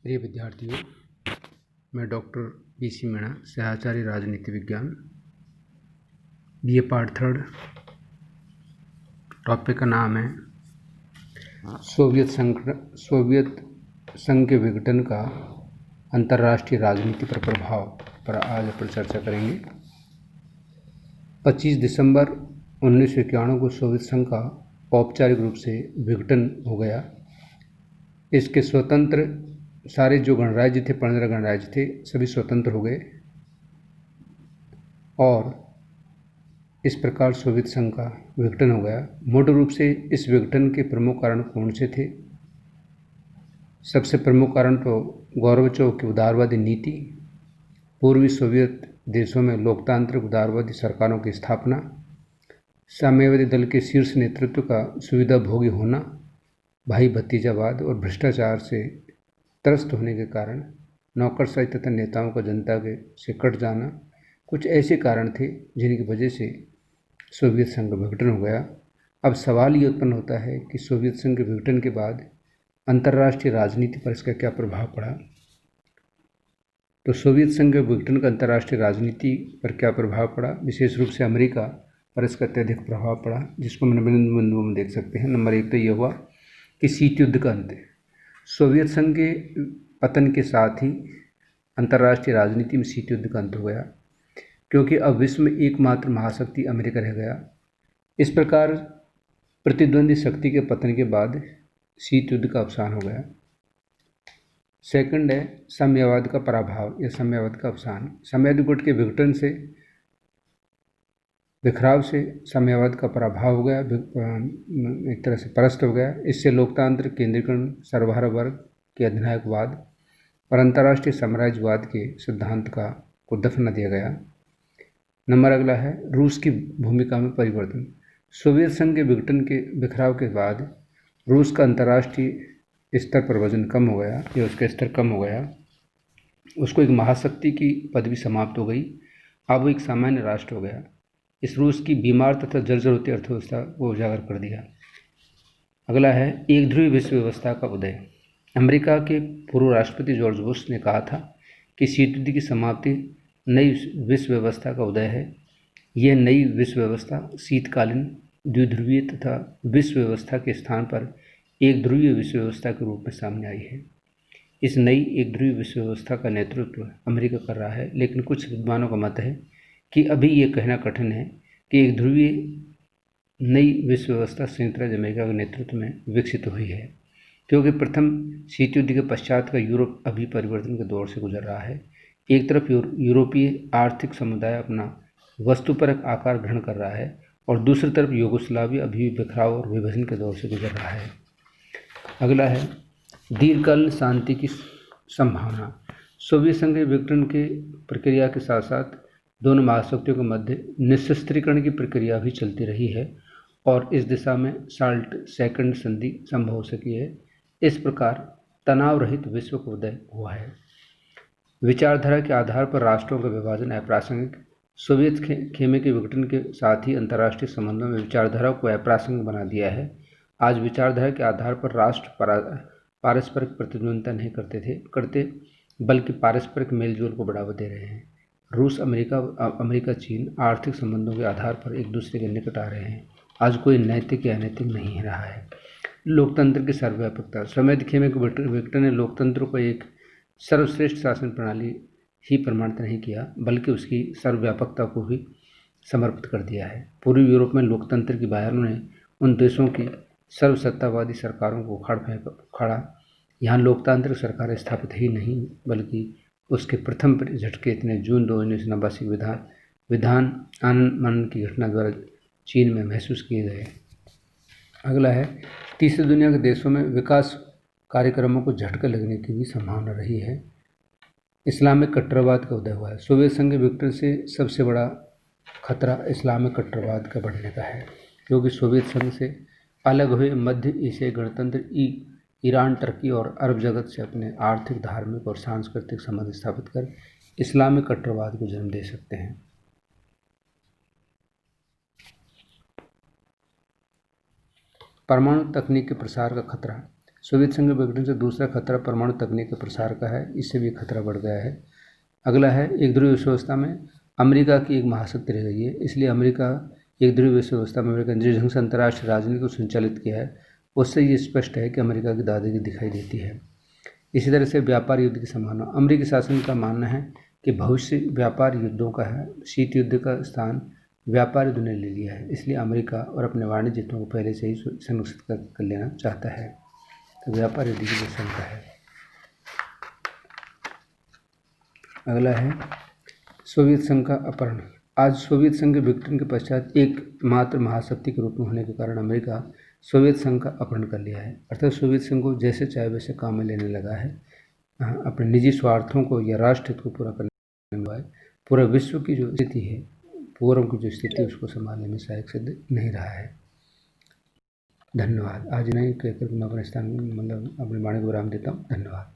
प्रिय विद्यार्थियों, मैं डॉक्टर पी.सी. मीणा, सहआचार्य राजनीति विज्ञान, BA पार्ट 3। टॉपिक का नाम है सोवियत संघ के विघटन का अंतर्राष्ट्रीय राजनीति पर प्रभाव पर आज अपन चर्चा करेंगे। 25 दिसंबर 1991 को सोवियत संघ का औपचारिक रूप से विघटन हो गया। इसके स्वतंत्र सारे जो गणराज्य थे, 15 गणराज्य थे, सभी स्वतंत्र हो गए और इस प्रकार सोवियत संघ का विघटन हो गया। मूल रूप से इस विघटन के प्रमुख कारण कौन से थे? सबसे प्रमुख कारण तो गोर्बाचोव की उदारवादी नीति, पूर्वी सोवियत देशों में लोकतांत्रिक उदारवादी सरकारों की स्थापना, साम्यवादी दल के शीर्ष नेतृत्व का सुविधाभोगी होना, भाई भतीजावाद और भ्रष्टाचार से त्रस्त होने के कारण नौकरशाही तथा नेताओं का जनता के से कट जाना, कुछ ऐसे कारण थे जिनकी वजह से सोवियत संघ का विघटन हो गया। अब सवाल ये उत्पन्न होता है कि सोवियत संघ के विघटन के बाद अंतर्राष्ट्रीय राजनीति पर इसका क्या प्रभाव पड़ा। तो सोवियत संघ के विघटन का अंतर्राष्ट्रीय राजनीति पर क्या प्रभाव पड़ा? विशेष रूप से अमेरिका पर इसका अत्यधिक प्रभाव पड़ा, जिसको हम निम्न बिंदुओं में देख सकते हैं। नंबर 1 तो ये हुआ कि शीत युद्ध का अंत। सोवियत संघ के पतन के साथ ही अंतर्राष्ट्रीय राजनीति में शीत युद्ध का अंत हो गया, क्योंकि अब विश्व में एकमात्र महाशक्ति अमेरिका रह गया। इस प्रकार प्रतिद्वंदी शक्ति के पतन के बाद शीत युद्ध का अवसान हो गया। सेकंड है साम्यवाद का पराभव या साम्यवाद का अवसान। साम्यवादी गुट के विघटन से, बिखराव से साम्यवाद का पराभव हो गया, एक तरह से परास्त हो गया। इससे लोकतांत्रिक केंद्रीकरण, सर्वहारा वर्ग के अधिनायकवाद और अंतर्राष्ट्रीय साम्राज्यवाद के सिद्धांत को दफना दिया गया। नंबर अगला है रूस की भूमिका में परिवर्तन। सोवियत संघ के विघटन के बिखराव के बाद रूस का अंतर्राष्ट्रीय स्तर पर वजन कम हो गया या उसका स्तर कम हो गया। उसको एक महाशक्ति की पदवी समाप्त हो गई, अब वो एक सामान्य राष्ट्र हो गया। इस रूस की बीमार तथा जर्जर होती अर्थव्यवस्था को उजागर कर दिया। अगला है एक ध्रुवीय विश्व व्यवस्था का उदय। अमेरिका के पूर्व राष्ट्रपति जॉर्ज बुश ने कहा था कि शीत युद्ध की समाप्ति नई विश्व व्यवस्था का उदय है। यह नई विश्व व्यवस्था शीतकालीन द्विध्रुवीय तथा विश्व व्यवस्था के स्थान पर एक ध्रुवीय विश्व व्यवस्था के रूप में सामने आई है। इस नई एक ध्रुवीय विश्व व्यवस्था का नेतृत्व अमेरिका कर रहा है, लेकिन कुछ विद्वानों का मत है कि अभी ये कहना कठिन है कि एक ध्रुवीय नई विश्व व्यवस्था संयुक्त राज्य अमेरिका के नेतृत्व में विकसित हुई है, क्योंकि प्रथम शीत युद्ध के पश्चात का यूरोप अभी परिवर्तन के दौर से गुजर रहा है। एक तरफ यूरोपीय आर्थिक समुदाय अपना वस्तुपरक आकार ग्रहण कर रहा है और दूसरी तरफ यूगोस्लाविया अभी बिखराव और विभाजन के दौर से गुजर रहा है। अगला है दीर्घकालीन शांति की संभावना। सोवियत संघ के विघटन के प्रक्रिया के साथ साथ दोनों महाशक्तियों के मध्य निशस्त्रीकरण की प्रक्रिया भी चलती रही है और इस दिशा में साल्ट सेकंड संधि संभव हो सकी है। इस प्रकार तनाव रहित विश्व का उदय हुआ है। विचारधारा के आधार पर राष्ट्रों का विभाजन अप्रासंगिक। सोवियत खेमे के विघटन के साथ ही अंतर्राष्ट्रीय संबंधों में विचारधारा को अप्रासंगिक बना दिया है। आज विचारधारा के आधार पर राष्ट्र पारस्परिक प्रतिद्वंदिता नहीं करते बल्कि पारस्परिक मेलजोल को बढ़ावा दे रहे हैं। रूस, अमेरिका, चीन आर्थिक संबंधों के आधार पर एक दूसरे के निकट आ रहे हैं। आज कोई नैतिक या अनैतिक नहीं रहा है। लोकतंत्र की सर्वव्यापकता। सोवियत खेमे के विघटन ने लोकतंत्र को एक सर्वश्रेष्ठ शासन प्रणाली ही प्रमाणित नहीं किया, बल्कि उसकी सर्वव्यापकता को भी समर्पित कर दिया है। पूर्वी यूरोप में लोकतंत्र की बयानों ने उन देशों की सर्वसत्तावादी सरकारों को उखाड़ा। यहाँ लोकतांत्रिक सरकारें स्थापित ही नहीं, बल्कि उसके प्रथम झटके इतने जून 2, 1989 विधान आनंद मनन की घटना द्वारा चीन में महसूस किए गए। अगला है तीसरी दुनिया के देशों में विकास कार्यक्रमों को झटका लगने की भी संभावना रही है। इस्लामिक कट्टरवाद का उदय हुआ है। सोवियत संघ के विघटन से सबसे बड़ा खतरा इस्लामिक कट्टरवाद का बढ़ने का है, क्योंकि सोवियत संघ से अलग हुए मध्य एशियाई गणतंत्र ईरान, टर्की और अरब जगत से अपने आर्थिक, धार्मिक और सांस्कृतिक संबंध स्थापित कर इस्लामिक कट्टरवाद को जन्म दे सकते हैं। परमाणु तकनीक के प्रसार का खतरा। सोवियत संघ के विघटन से दूसरा खतरा परमाणु तकनीक के प्रसार का है, इससे भी खतरा बढ़ गया है। अगला है एक ध्रुव विश्व व्यवस्था में अमेरिका की एक महाशक्ति रह गई है, इसलिए अमेरिका एक ध्रुव विश्व व्यवस्था में अमेरिका जिस ढंग से अंतर्राष्ट्रीय राजनीति को संचालित किया है उससे ये स्पष्ट है कि अमेरिका की दादागिरी दिखाई देती है। इसी तरह से व्यापार युद्ध की संभावना, अमेरिकी शासन का मानना है कि भविष्य व्यापार युद्धों का है। शीत युद्ध का स्थान व्यापार युद्ध ने ले लिया है, इसलिए अमेरिका और अपने वाणिज्य हितों को पहले से ही संरक्षित कर लेना चाहता है। तो व्यापार युद्ध की जो शंका है। अगला है सोवियत संघ का अपहरण। आज सोवियत संघ के विघटन के पश्चात एकमात्र महाशक्ति के रूप में होने के कारण अमेरिका सोवियत संघ का अपहरण कर लिया है, अर्थात सोवियत संघ को जैसे चाहे वैसे काम में लेने लगा है। अपने निजी स्वार्थों को या राष्ट्र हित को पूरा करने में पूरा विश्व की जो स्थिति है, पूर्व की जो स्थिति है उसको संभालने में सहायक सिद्ध नहीं रहा है। धन्यवाद। आज नहीं कहकर मैं अपने स्थान अपने वाणी को विराम देता हूँ। धन्यवाद।